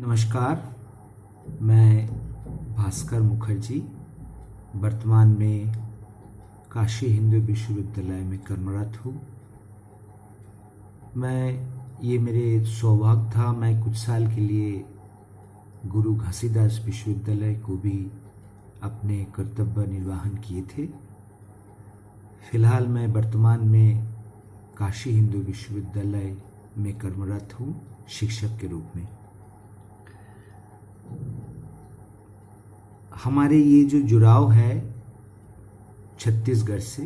नमस्कार। मैं भास्कर मुखर्जी वर्तमान में काशी हिंदू विश्वविद्यालय में कर्मरत हूँ। ये मेरे सौभाग्य था, मैं कुछ साल के लिए गुरु घासीदास विश्वविद्यालय को भी अपने कर्तव्य निर्वहन किए थे। फिलहाल मैं वर्तमान में काशी हिंदू विश्वविद्यालय में कर्मरत हूँ शिक्षक के रूप में। हमारे ये जो जुड़ाव है छत्तीसगढ़ से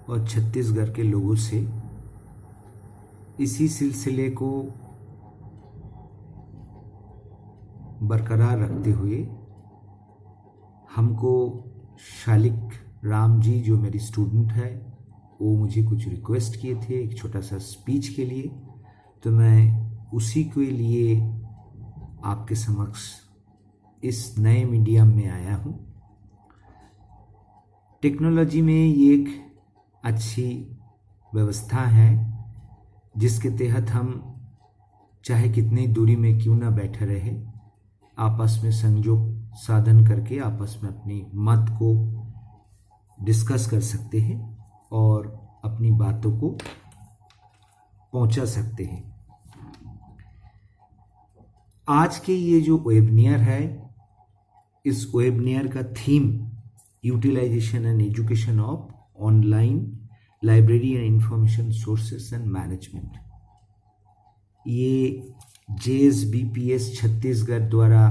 और छत्तीसगढ़ के लोगों से, इसी सिलसिले को बरकरार रखते हुए हमको शालिक राम जी जो मेरी स्टूडेंट है वो मुझे कुछ रिक्वेस्ट किए थे एक छोटा सा स्पीच के लिए, तो मैं उसी के लिए आपके समक्ष इस नए मीडियम में आया हूँ। टेक्नोलॉजी में ये एक अच्छी व्यवस्था है जिसके तहत हम चाहे कितनी दूरी में क्यों ना बैठे रहे, आपस में संयोग साधन करके आपस में अपनी मत को डिस्कस कर सकते हैं और अपनी बातों को पहुंचा सकते हैं। आज के ये जो वेबिनार है, इस वेबिनार का theme utilization and education of online library and information sources and management. ये JSBPS छत्तीसगढ़ द्वारा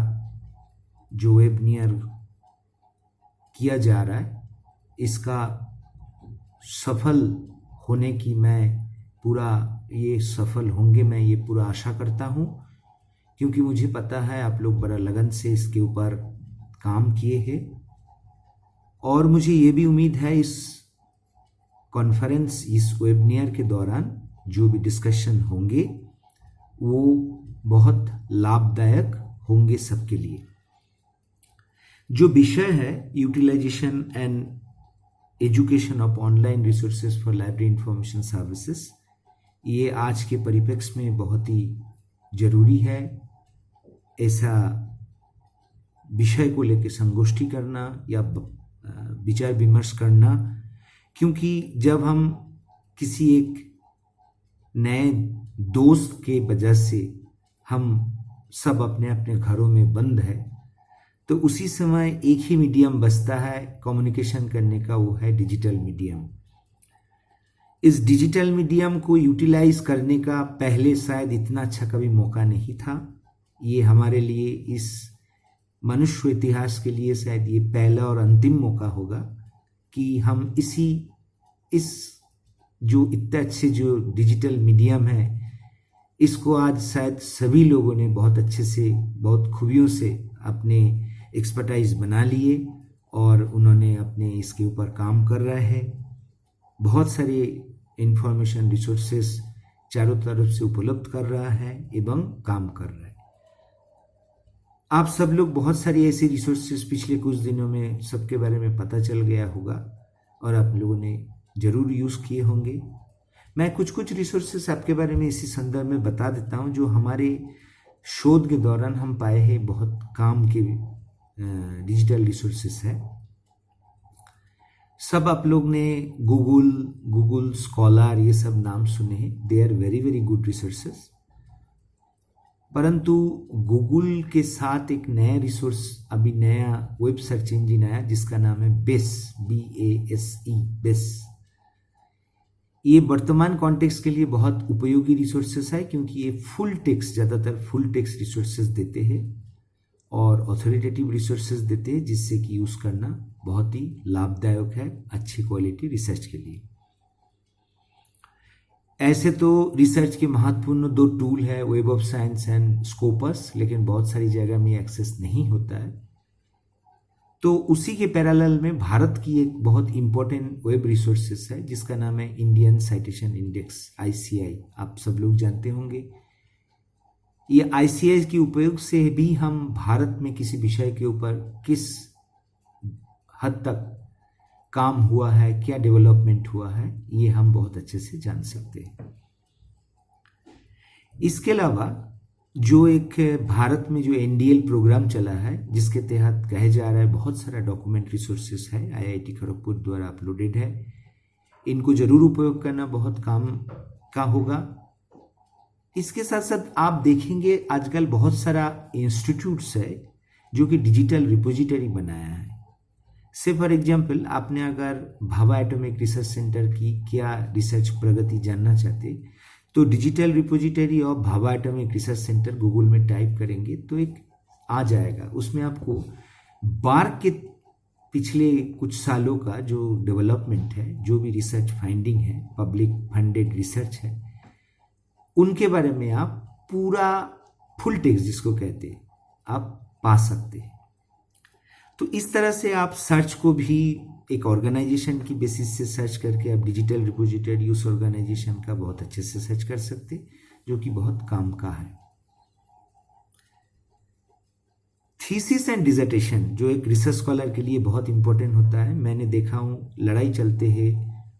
जो वेबिनार किया जा रहा है, इसका सफल होने की ये सफल होंगे मैं ये पूरा आशा करता हूँ, क्योंकि मुझे पता है आप लोग बड़ा लगन से इसके ऊपर काम किए हैं और मुझे ये भी उम्मीद है इस कॉन्फ्रेंस, इस वेबिनार के दौरान जो भी डिस्कशन होंगे वो बहुत लाभदायक होंगे सबके लिए। जो विषय है utilization and education of online resources for library information services, ये आज के परिप्रेक्ष्य में बहुत ही जरूरी है। ऐसा विषय को लेकर संगोष्ठी करना या विचार विमर्श करना, क्योंकि जब हम किसी एक नए दोस्त के वजह से हम सब अपने अपने घरों में बंद है, तो उसी समय एक ही मीडियम बचता है कम्युनिकेशन करने का, वो है डिजिटल मीडियम। इस डिजिटल मीडियम को यूटिलाइज करने का पहले शायद इतना अच्छा कभी मौका नहीं था। ये हमारे लिए, इस मनुष्य इतिहास के लिए शायद ये पहला और अंतिम मौका होगा कि हम इस जो इतने अच्छे जो डिजिटल मीडियम है, इसको आज शायद सभी लोगों ने बहुत अच्छे से, बहुत खूबियों से अपने एक्सपर्टाइज बना लिए और उन्होंने अपने इसके ऊपर काम कर रहे हैं। बहुत सारे इंफॉर्मेशन रिसोर्सेस चारों तरफ से उपलब्ध कर रहा है एवं काम कर रहा है। आप सब लोग बहुत सारी ऐसी रिसोर्सेस पिछले कुछ दिनों में सबके बारे में पता चल गया होगा और आप लोगों ने जरूर यूज़ किए होंगे। मैं कुछ रिसोर्सेस आपके बारे में इसी संदर्भ में बता देता हूं जो हमारे शोध के दौरान हम पाए हैं बहुत काम के डिजिटल रिसोर्सेस है। सब आप लोग ने गूगल स्कॉलर ये सब नाम सुने हैं, they are very very good resources. परंतु गूगल के साथ एक नया रिसोर्स, अभी नया वेब सर्च इंजिन आया जिसका नाम है बेस, BASE, बेस। ये वर्तमान कॉन्टेक्स्ट के लिए बहुत उपयोगी रिसोर्सेस है, क्योंकि ये फुल टेक्स्ट, ज़्यादातर फुल टेक्स्ट रिसोर्सेस देते हैं और ऑथोरिटेटिव रिसोर्सेज देते हैं, जिससे कि यूज़ करना बहुत ही लाभदायक है अच्छी क्वालिटी रिसर्च के लिए। ऐसे तो रिसर्च के महत्वपूर्ण 2 टूल है, web of science and Scopus, लेकिन बहुत सारी जगह में एक्सेस नहीं होता है। तो उसी के पैरेलल में भारत की एक बहुत इंपॉर्टेंट वेब रिसोर्सेस है जिसका नाम है इंडियन साइटेशन इंडेक्स, ICI। आप सब लोग जानते होंगे। ये ICI के उपयोग से भी हम भारत में किसी विषय के ऊपर किस हद तक काम हुआ है, क्या डेवलपमेंट हुआ है, ये हम बहुत अच्छे से जान सकते हैं। इसके अलावा जो एक भारत में जो एनडीएल प्रोग्राम चला है, जिसके तहत कहे जा रहा है बहुत सारा डॉक्यूमेंट रिसोर्सेस है, आईआईटी खड़गपुर द्वारा अपलोडेड है। इनको जरूर उपयोग करना, बहुत काम का होगा। इसके साथ साथ आप देखेंगे आजकल बहुत सारा इंस्टीट्यूट्स है जो कि डिजिटल रिपोजिटरी बनाया है। से फॉर एग्जांपल, आपने अगर भाभा एटॉमिक रिसर्च सेंटर की क्या रिसर्च प्रगति जानना चाहते, तो digital repository of Bhabha atomic research centre Google में टाइप करेंगे तो एक आ जाएगा। उसमें आपको बार्क के पिछले कुछ सालों का जो डेवलपमेंट है, जो भी रिसर्च फाइंडिंग है, पब्लिक फंडेड रिसर्च है, उनके बारे में आप पूरा फुल टेक्स्ट जिसको कहते हैं आप पा सकते हैं। तो इस तरह से आप सर्च को भी एक ऑर्गेनाइजेशन की बेसिस से सर्च करके आप डिजिटल रिपोजिटरी उस ऑर्गेनाइजेशन का बहुत अच्छे से सर्च कर सकते, जो कि बहुत काम का है। थीसिस एंड डिसर्टेशन जो एक रिसर्च स्कॉलर के लिए बहुत इंपॉर्टेंट होता है। मैंने देखा हूँ लड़ाई चलते हैं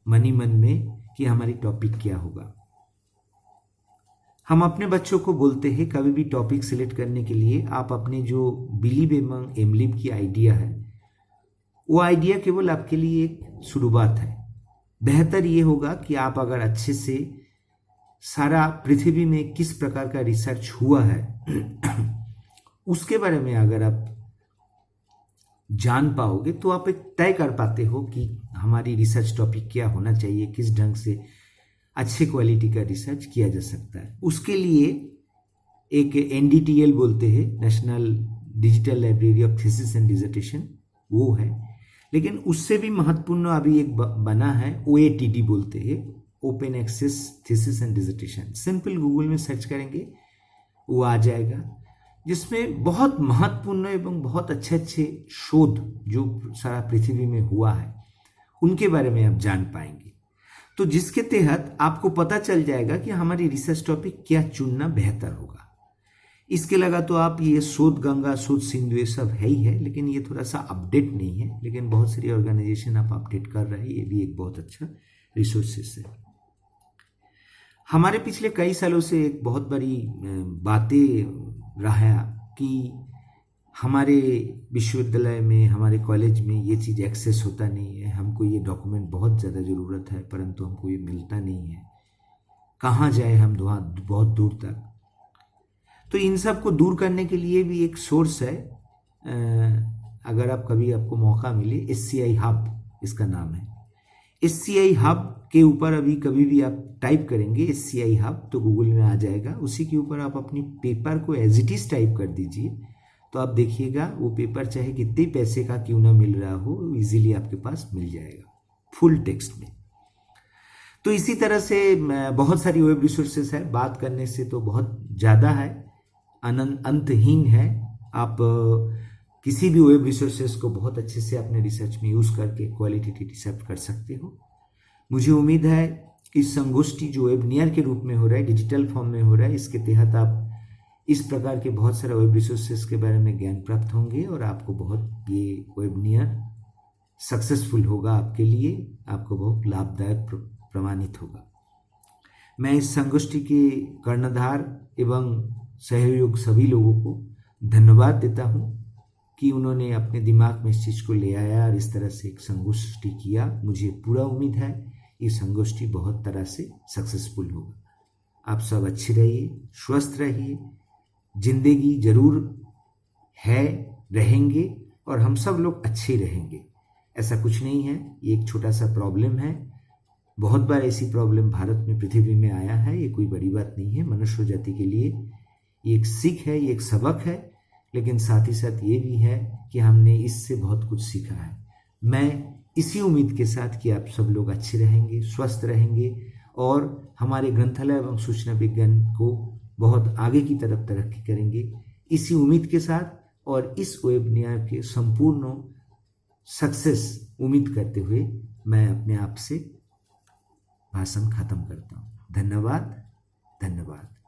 मन ही मन में कि हमारी टॉपिक क्या होगा। हम अपने बच्चों को बोलते हैं कभी भी टॉपिक सिलेक्ट करने के लिए आप अपने जो बिलीव एमंग एमलिब की आइडिया है, वो आइडिया केवल आपके लिए एक शुरुआत है। बेहतर ये होगा कि आप अगर अच्छे से सारा पृथ्वी में किस प्रकार का रिसर्च हुआ है उसके बारे में अगर आप जान पाओगे तो आप एक तय कर पाते हो कि हमारी रिसर्च टॉपिक क्या होना चाहिए, किस ढंग से अच्छे क्वालिटी का रिसर्च किया जा सकता है। उसके लिए एक एनडीटीएल बोलते हैं, national digital library of thesis and dissertation, वो है। लेकिन उससे भी महत्वपूर्ण अभी एक बना है, ओएटीडी बोलते हैं, open access thesis and dissertation. Simple Google में सर्च करेंगे वो आ जाएगा, जिसमें बहुत महत्वपूर्ण एवं बहुत अच्छे अच्छे शोध जो सारा पृथ्वी में हुआ है उनके बारे में आप जान पाएंगे। तो जिसके तहत आपको पता चल जाएगा कि हमारी रिसर्च टॉपिक क्या चुनना बेहतर होगा। इसके लगा तो आप ये शोध गंगा, शोध सिंधु, ये सब है ही है, लेकिन ये थोड़ा सा अपडेट नहीं है। लेकिन बहुत सारी ऑर्गेनाइजेशन आप अपडेट कर रहे हैं, ये भी एक बहुत अच्छा रिसोर्सेस है। हमारे पिछले कई सालों से एक बहुत बड़ी बातें रहा कि हमारे विश्वविद्यालय में, हमारे कॉलेज में ये चीज़ एक्सेस होता नहीं है। हमको ये डॉक्यूमेंट बहुत ज़्यादा ज़रूरत है, परंतु हमको ये मिलता नहीं है। कहाँ जाए हम बहुत दूर तक। तो इन सब को दूर करने के लिए भी एक सोर्स है। अगर आप कभी आपको मौका मिले, SCI हब इसका नाम है। SCI हब के ऊपर अभी कभी भी आप टाइप करेंगे SCI हब तो गूगल में आ जाएगा। उसी के ऊपर आप अपनी पेपर को एज इट इज टाइप कर दीजिए, तो आप देखिएगा वो पेपर चाहे कितने पैसे का क्यों ना मिल रहा हो, इजीली आपके पास मिल जाएगा फुल टेक्स्ट में। तो इसी तरह से बहुत सारी वेब रिसोर्सेस है, बात करने से तो बहुत ज़्यादा है, अंतहीन है। आप किसी भी वेब रिसोर्सेस को बहुत अच्छे से अपने रिसर्च में यूज़ करके क्वालिटी रिसर्च कर सकते हो। मुझे उम्मीद है इस संगोष्ठी जो वेबनियर के रूप में हो रहा है, डिजिटल फॉर्म में हो रहा है, इसके तहत आप इस प्रकार के बहुत सारे वेब रिसोर्सेस के बारे में ज्ञान प्राप्त होंगे और आपको बहुत ये वेबनियर सक्सेसफुल होगा आपके लिए, आपको बहुत लाभदायक प्रमाणित होगा। मैं इस संगोष्ठी के कर्णधार एवं सहयोग सभी लोगों को धन्यवाद देता हूँ कि उन्होंने अपने दिमाग में इस चीज़ को ले आया और इस तरह से एक संगोष्ठी किया। मुझे पूरा उम्मीद है ये संगोष्ठी बहुत तरह से सक्सेसफुल होगा। आप सब अच्छे रहिए, स्वस्थ रहिए। जिंदगी जरूर है, रहेंगे और हम सब लोग अच्छे रहेंगे, ऐसा कुछ नहीं है। ये एक छोटा सा प्रॉब्लम है, बहुत बार ऐसी प्रॉब्लम भारत में, पृथ्वी में आया है। ये कोई बड़ी बात नहीं है, मनुष्य जाति के लिए ये एक सीख है, ये एक सबक है, लेकिन साथ ही साथ ये भी है कि हमने इससे बहुत कुछ सीखा है। मैं इसी उम्मीद के साथ कि आप सब लोग अच्छे रहेंगे, स्वस्थ रहेंगे और हमारे ग्रंथालय एवं सूचना विज्ञान को बहुत आगे की तरफ तरक्की करेंगे, इसी उम्मीद के साथ और इस वेबनियर के संपूर्ण सक्सेस उम्मीद करते हुए मैं अपने आप से भाषण खत्म करता हूँ। धन्यवाद, धन्यवाद।